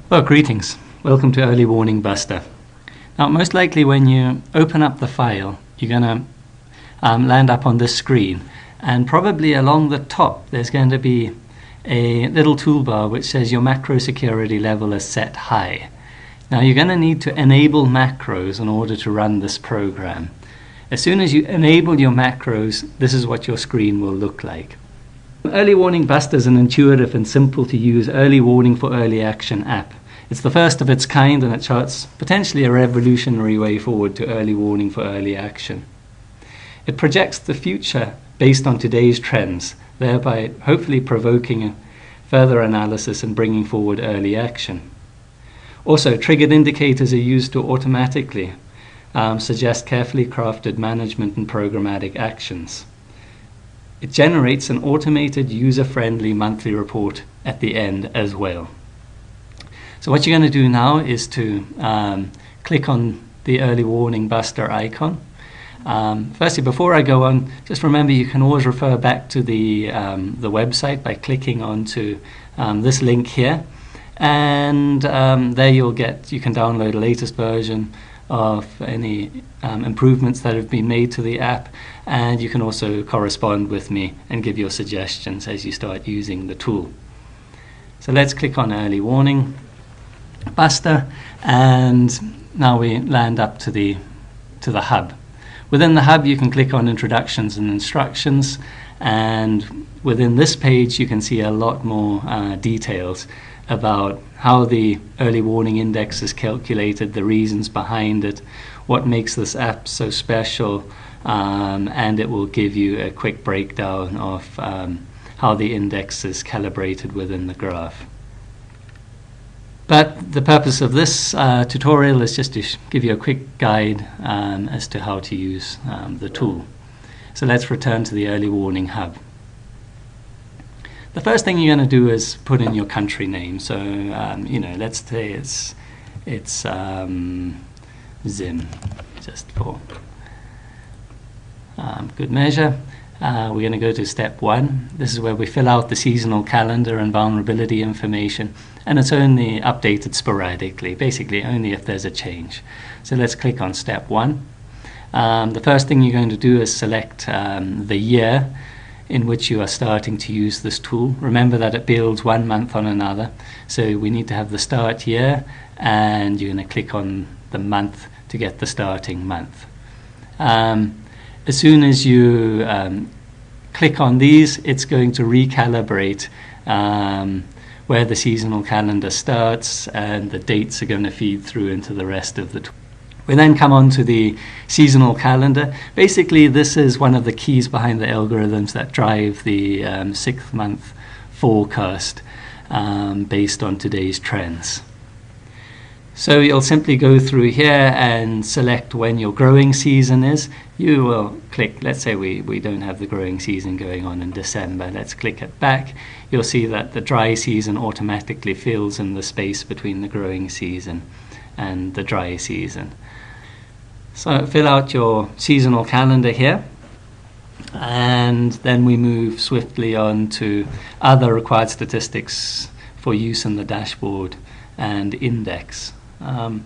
Well, greetings. Welcome to Early Warning Buster. Now, most likely when you open up the file, you're going to land up on this screen, and probably along the top there's going to be a little toolbar which says your macro security level is set high. Now, you're going to need to enable macros in order to run this program. As soon as you enable your macros, this is what your screen will look like. Early Warning Buster is an intuitive and simple to use early warning for early action app. It's the first of its kind, and it charts potentially a revolutionary way forward to early warning for early action. It projects the future based on today's trends, thereby hopefully provoking further analysis and bringing forward early action. Also, triggered indicators are used to automatically suggest carefully crafted management and programmatic actions. It generates an automated, user-friendly monthly report at the end as well. So what you're going to do now is to click on the Early Warning Buster icon. Firstly, before I go on, just remember you can always refer back to the website by clicking onto this link here, and there you can download the latest version of any improvements that have been made to the app, and you can also correspond with me and give your suggestions as you start using the tool. So let's click on Early Warning Buster, and now we land up to the hub. Within the hub you can click on Introductions and Instructions, and within this page you can see a lot more details about how the early warning index is calculated, the reasons behind it, what makes this app so special, and it will give you a quick breakdown of how the index is calibrated within the graph. But the purpose of this tutorial is just to give you a quick guide as to how to use the tool. So let's return to the Early Warning Hub. The first thing you're going to do is put in your country name. So, let's say it's Zim, just for good measure. We're going to go to step 1. This is where we fill out the seasonal calendar and vulnerability information, and it's only updated sporadically, basically only if there's a change. So let's click on step 1. The first thing you're going to do is select the year in which you are starting to use this tool. Remember that it builds one month on another, so we need to have the start year, and you're going to click on the month to get the starting month. As soon as you click on these, it's going to recalibrate where the seasonal calendar starts, and the dates are going to feed through into the rest of the tool. We then come on to the seasonal calendar. Basically, this is one of the keys behind the algorithms that drive the 6-month forecast based on today's trends. So you'll simply go through here and select when your growing season is. You will click, let's say we don't have the growing season going on in December. Let's click it back. You'll see that the dry season automatically fills in the space between the growing season and the dry season. So fill out your seasonal calendar here, and then we move swiftly on to other required statistics for use in the dashboard and index. I'm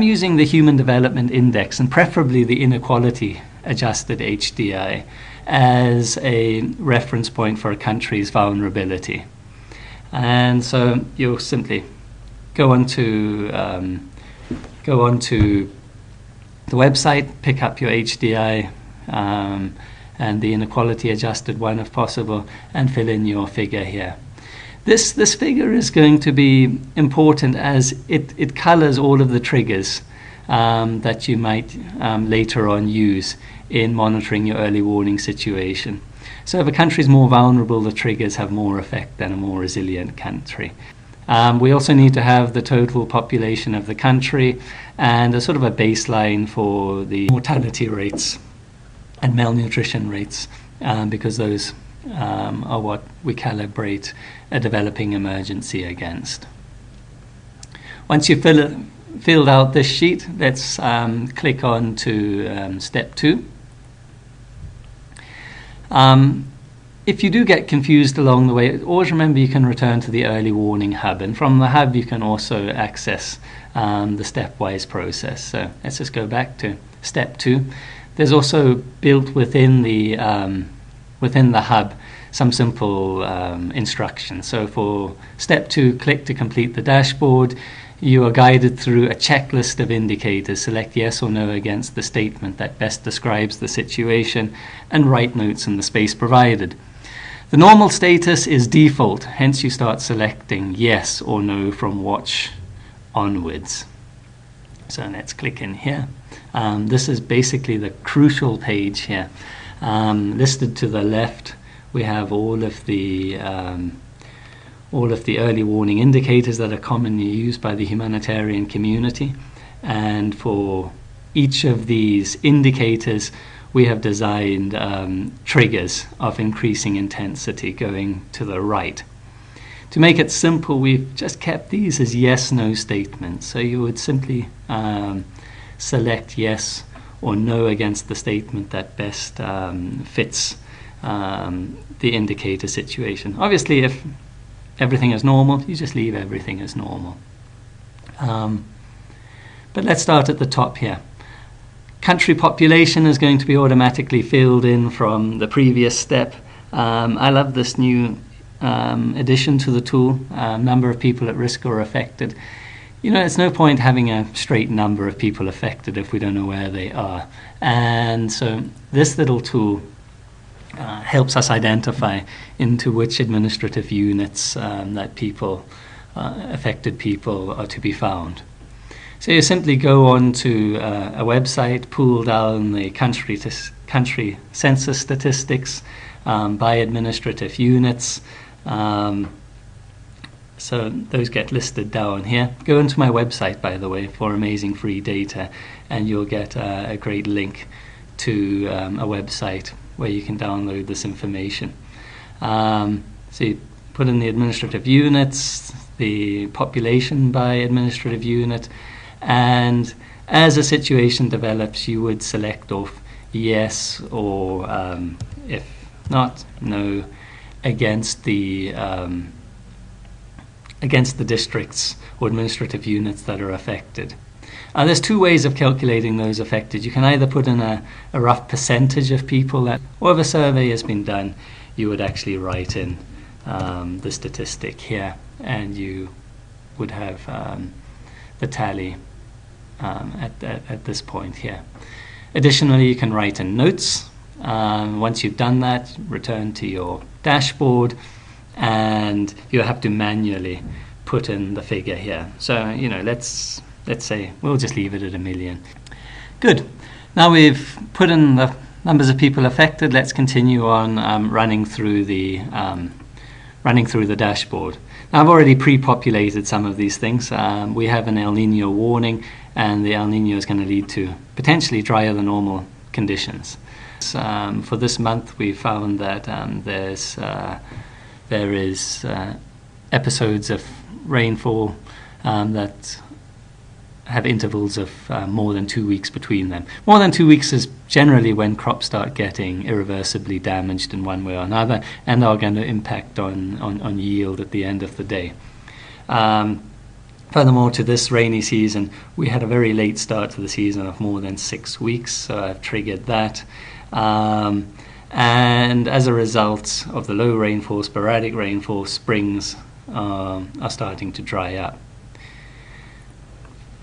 using the Human Development Index, and preferably the Inequality Adjusted HDI, as a reference point for a country's vulnerability. And so you'll simply go onto the website, pick up your HDI and the inequality adjusted one if possible, and fill in your figure here. This figure is going to be important as it colors all of the triggers that you might later on use in monitoring your early warning situation. So if a country is more vulnerable, the triggers have more effect than a more resilient country. We also need to have the total population of the country and a sort of a baseline for the mortality rates and malnutrition rates, because those are what we calibrate a developing emergency against. Once you've filled out this sheet, let's click on to step 2. If you do get confused along the way, always remember you can return to the early warning hub, and from the hub you can also access the stepwise process. So let's just go back to step 2. There's also built within the hub some simple instructions. So for step 2, click to complete the dashboard. You are guided through a checklist of indicators. Select yes or no against the statement that best describes the situation and write notes in the space provided. The normal status is default, hence you start selecting yes or no from watch onwards. So let's click in here. This is basically the crucial page here. Listed to the left, we have all of the early warning indicators that are commonly used by the humanitarian community, and for each of these indicators we have designed triggers of increasing intensity going to the right. To make it simple, we've just kept these as yes/no statements. So you would simply select yes or no against the statement that best fits the indicator situation. Obviously, if everything is normal, you just leave everything as normal. But let's start at the top here. Country population is going to be automatically filled in from the previous step. I love this new addition to the tool, number of people at risk or affected. You know, it's no point having a straight number of people affected if we don't know where they are. And so this little tool helps us identify into which administrative units that affected people are to be found. So you simply go on to a website, pull down the country census statistics by administrative units. So those get listed down here. Go into my website, by the way, for amazing free data, and you'll get a great link to a website where you can download this information. So you put in the administrative units, the population by administrative unit, and as a situation develops, you would select off yes or, if not, no, against the districts or administrative units that are affected. There's two ways of calculating those affected. You can either put in a rough percentage of people that, or if a survey has been done, you would actually write in the statistic here, and you would have the tally at this point here. Additionally, you can write in notes. Once you've done that, return to your dashboard, and you have to manually put in the figure here. So, you know, let's say we'll just leave it at 1 million. Good. Now we've put in the numbers of people affected. Let's continue on running through the dashboard. Now, I've already pre-populated some of these things. We have an El Nino warning, and the El Nino is going to lead to potentially drier than normal conditions. For this month, we found that there is episodes of rainfall that have intervals of more than 2 weeks between them. More than 2 weeks is generally when crops start getting irreversibly damaged in one way or another, and are going to impact on yield at the end of the day. Furthermore, to this rainy season, we had a very late start to the season of more than 6 weeks, so I've triggered that. And as a result of the low rainfall, sporadic rainfall, springs are starting to dry up.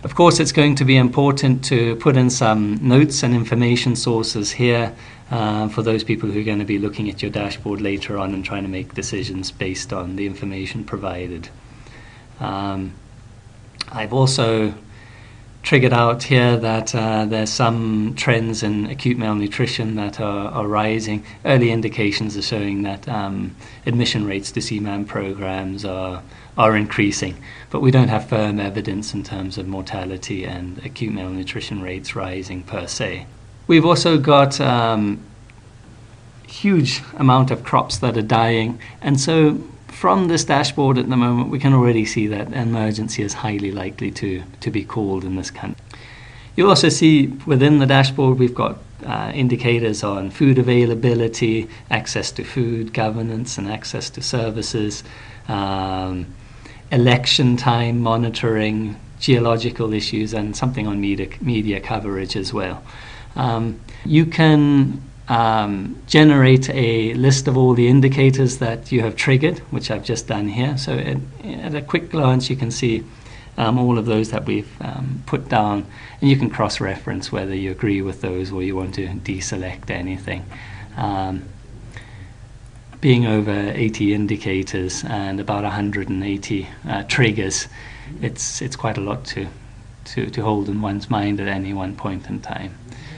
Of course, it's going to be important to put in some notes and information sources here for those people who are going to be looking at your dashboard later on and trying to make decisions based on the information provided. I've also triggered out here that there's some trends in acute malnutrition that are rising. Early indications are showing that admission rates to CMAM programs are increasing, but we don't have firm evidence in terms of mortality and acute malnutrition rates rising per se. We've also got huge amount of crops that are dying, and so from this dashboard at the moment we can already see that an emergency is highly likely to be called in this country. You'll also see within the dashboard we've got indicators on food availability, access to food, governance and access to services, election time monitoring, geological issues, and something on media coverage as well. You can generate a list of all the indicators that you have triggered, which I've just done here. So at a quick glance, you can see all of those that we've put down, and you can cross-reference whether you agree with those or you want to deselect anything. Being over 80 indicators and about 180 triggers, it's quite a lot to hold in one's mind at any one point in time.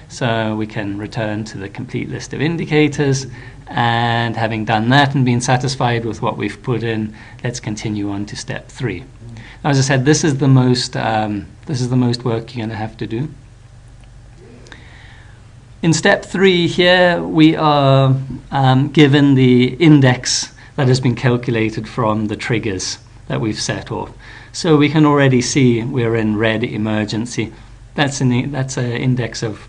So we can return to the complete list of indicators, and having done that and been satisfied with what we've put in, let's continue on to step 3. As I said, this is the most work you're going to have to do. In step 3 here, we are given the index that has been calculated from the triggers that we've set off. So we can already see we're in red emergency. That's an index of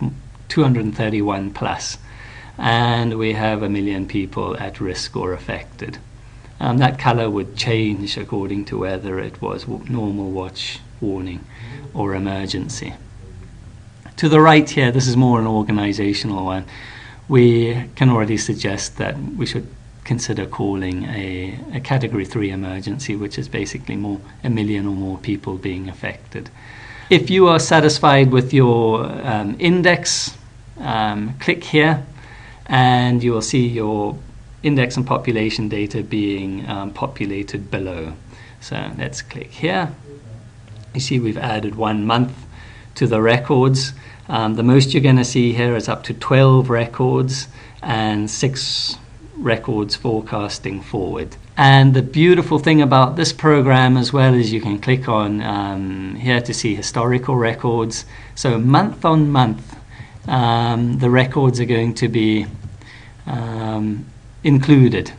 231 plus, and we have 1 million people at risk or affected. That color would change according to whether it was normal, watch, warning, or emergency. To the right here, this is more an organizational one. We can already suggest that we should consider calling a category 3 emergency, which is basically 1 million or more people being affected. If you are satisfied with your index, click here, and you will see your index and population data being populated below. So let's click here. You see we've added 1 month to the records. The most you're going to see here is up to 12 records and 6 records forecasting forward. And the beautiful thing about this program as well is you can click on here to see historical records. So month on month, the records are going to be included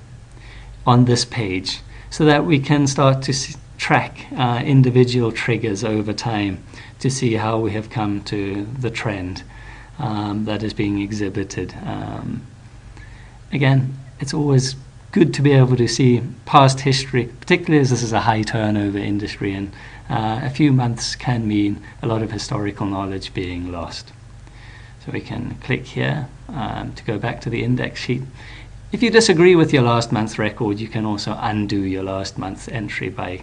on this page, so that we can start to track individual triggers over time to see how we have come to the trend that is being exhibited. Again, it's always good to be able to see past history, particularly as this is a high turnover industry, and a few months can mean a lot of historical knowledge being lost. So we can click here to go back to the index sheet. If you disagree with your last month's record, you can also undo your last month's entry by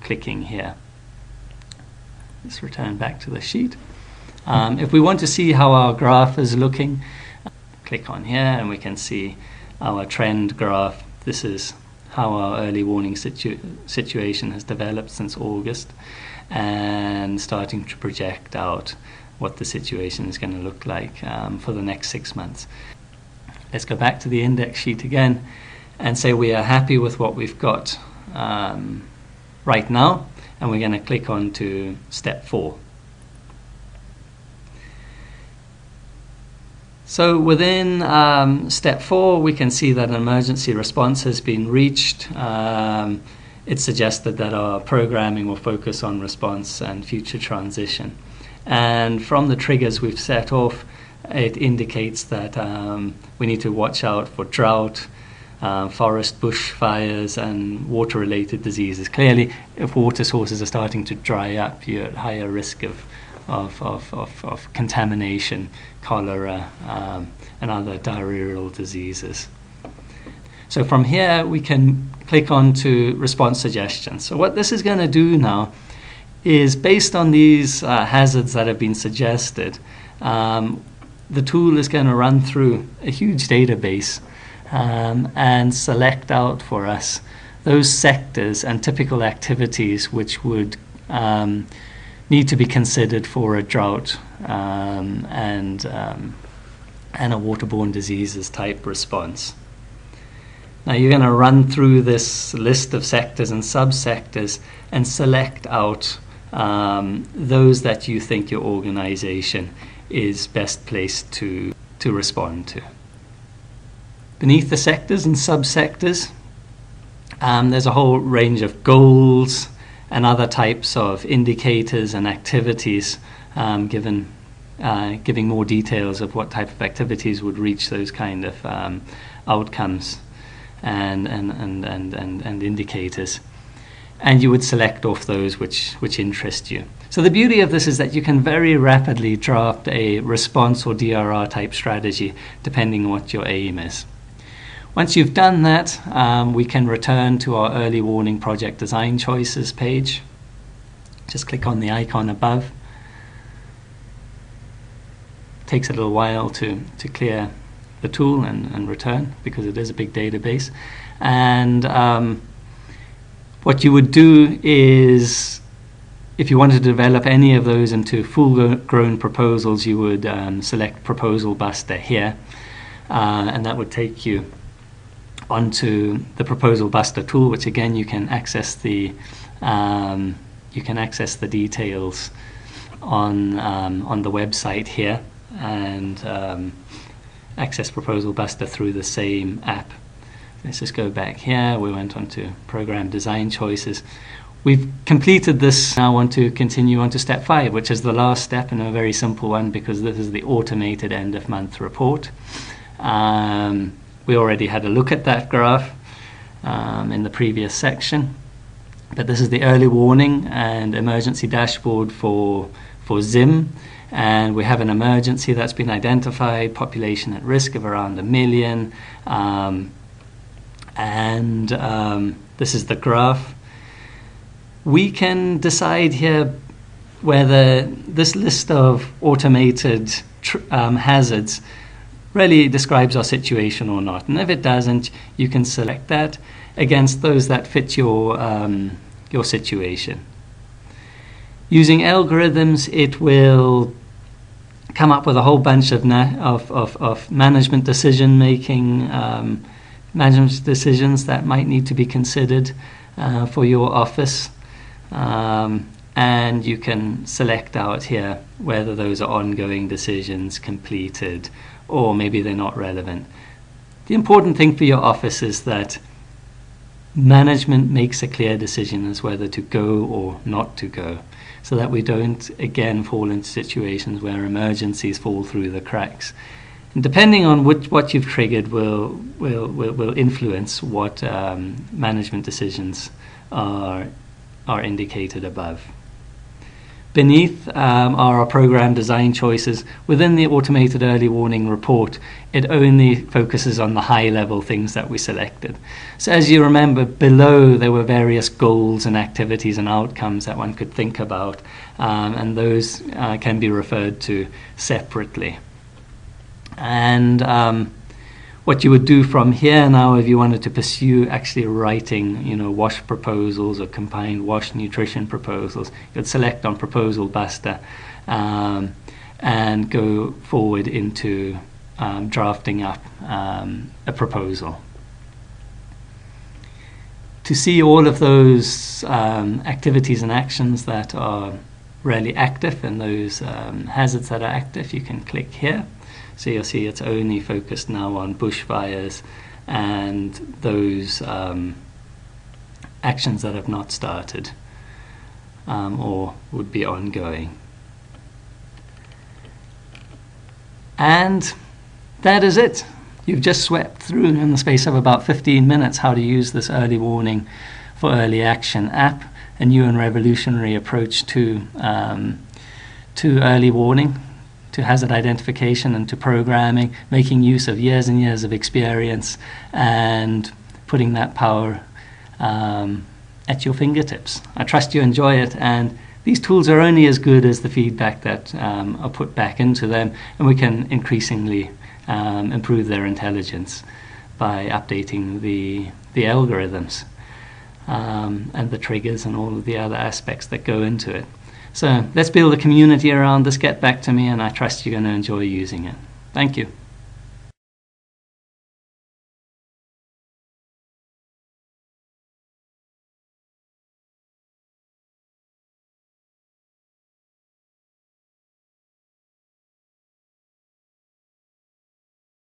clicking here. Let's return back to the sheet. If we want to see how our graph is looking, click on here and we can see our trend graph. This is how our early warning situation has developed since August, and starting to project out what the situation is going to look like for the next 6 months. Let's go back to the index sheet again and say we are happy with what we've got right now, and we're going to click on to step 4. So within step 4, we can see that an emergency response has been reached. It's suggested that our programming will focus on response and future transition. And from the triggers we've set off, it indicates that we need to watch out for drought, forest bushfires, and water-related diseases. Clearly, if water sources are starting to dry up, you're at higher risk of contamination, cholera, and other diarrheal diseases. So from here, we can click on to response suggestions. So what this is going to do now is, based on these hazards that have been suggested, the tool is going to run through a huge database and select out for us those sectors and typical activities which would need to be considered for a drought and a waterborne diseases type response. Now you're going to run through this list of sectors and subsectors and select out those that you think your organization is best placed to respond to. Beneath the sectors and subsectors, there's a whole range of goals and other types of indicators and activities given giving more details of what type of activities would reach those kind of outcomes and indicators. And you would select off those which interest you. So the beauty of this is that you can very rapidly draft a response or DRR type strategy depending on what your aim is. Once you've done that, we can return to our early warning project design choices page. Just click on the icon above. Takes a little while to clear the tool and return because it is a big database. And what you would do is, if you wanted to develop any of those into full-grown proposals, you would select Proposal Buster here, and that would take you onto the Proposal Buster tool, which again you can access the details on the website here, and access Proposal Buster through the same app. Let's just go back here. We went on to Program Design Choices. We've completed this. Now I want to continue on to step 5, which is the last step, and a very simple one because this is the automated end of month report. We already had a look at that graph in the previous section, but this is the early warning and emergency dashboard for ZIM. And we have an emergency that's been identified, population at risk of around 1 million. This is the graph. We can decide here whether this list of automated hazards really describes our situation or not. And if it doesn't, you can select that against those that fit your situation. Using algorithms, it will come up with a whole bunch of management decision-making management decisions that might need to be considered for your office, and you can select out here whether those are ongoing decisions, completed, or maybe they're not relevant. The important thing for your office is that management makes a clear decision as whether to go or not to go, so that we don't again fall into situations where emergencies fall through the cracks. And depending on what you've triggered will influence what management decisions are indicated above. Beneath are our program design choices. Within the automated early warning report, it only focuses on the high-level things that we selected. So as you remember, below there were various goals and activities and outcomes that one could think about, and those can be referred to separately. And what you would do from here now, if you wanted to pursue actually writing, WASH proposals or combined WASH nutrition proposals, you'd select on Proposal Buster and go forward into drafting up a proposal. To see all of those activities and actions that are really active and those hazards that are active, you can click here. So you'll see it's only focused now on bushfires and those actions that have not started or would be ongoing. And that is it. You've just swept through in the space of about 15 minutes how to use this early warning for early action app, a new and revolutionary approach to early warning, to hazard identification and to programming, making use of years and years of experience and putting that power at your fingertips. I trust you enjoy it, and these tools are only as good as the feedback that are put back into them, and we can increasingly improve their intelligence by updating the algorithms and the triggers and all of the other aspects that go into it. So let's build a community around this. Get back to me, and I trust you're going to enjoy using it. Thank you.